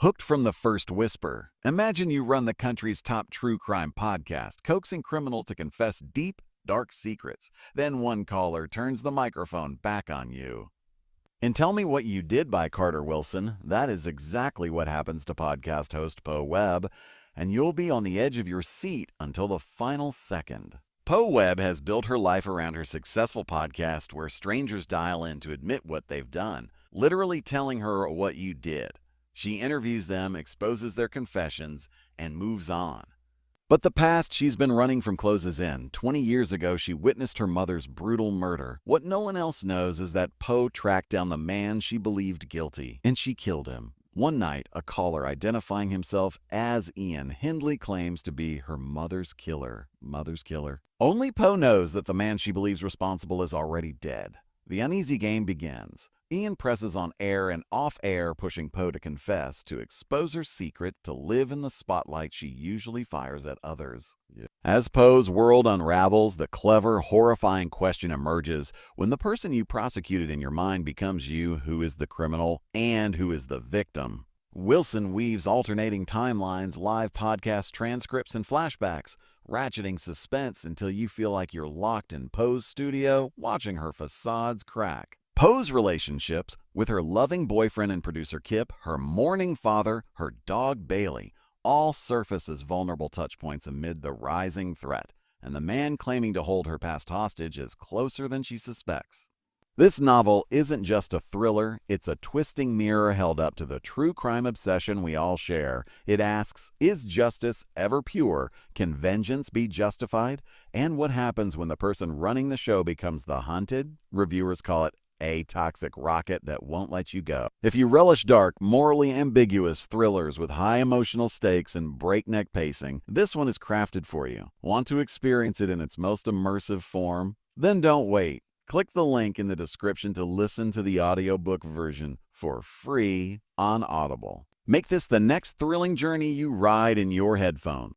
Hooked from the first whisper. Imagine you run the country's top true crime podcast, coaxing criminals to confess deep, dark secrets. Then one caller turns the microphone back on you. In Tell Me What You Did by Carter Wilson, that is exactly what happens to podcast host Poe Webb, and you'll be on the edge of your seat until the final second. Poe Webb has built her life around her successful podcast where strangers dial in to admit what they've done, literally telling her what you did. She interviews them, exposes their confessions, and moves on. But the past she's been running from closes in. 20 years ago, she witnessed her mother's brutal murder. What no one else knows is that Poe tracked down the man she believed guilty, and she killed him. One night, a caller identifying himself as Ian Hindley claims to be her mother's killer. Only Poe knows that the man she believes responsible is already dead. The uneasy game begins. Ian presses on air and off-air, pushing Poe to confess, to expose her secret, to live in the spotlight she usually fires at others. As Poe's world unravels, the clever, horrifying question emerges: when the person you prosecuted in your mind becomes you, who is the criminal and who is the victim? Wilson weaves alternating timelines, live podcast transcripts, and flashbacks, ratcheting suspense until you feel like you're locked in Poe's studio, watching her facades crack. Poe's relationships with her loving boyfriend and producer Kip, her mourning father, her dog Bailey, all surface as vulnerable touchpoints amid the rising threat, and the man claiming to hold her past hostage is closer than she suspects. This novel isn't just a thriller, it's a twisting mirror held up to the true crime obsession we all share. It asks, is justice ever pure? Can vengeance be justified? And what happens when the person running the show becomes the hunted? Reviewers call it a toxic rocket that won't let you go. If you relish dark, morally ambiguous thrillers with high emotional stakes and breakneck pacing, this one is crafted for you. Want to experience it in its most immersive form? Then don't wait. Click the link in the description to listen to the audiobook version for free on Audible. Make this the next thrilling journey you ride in your headphones.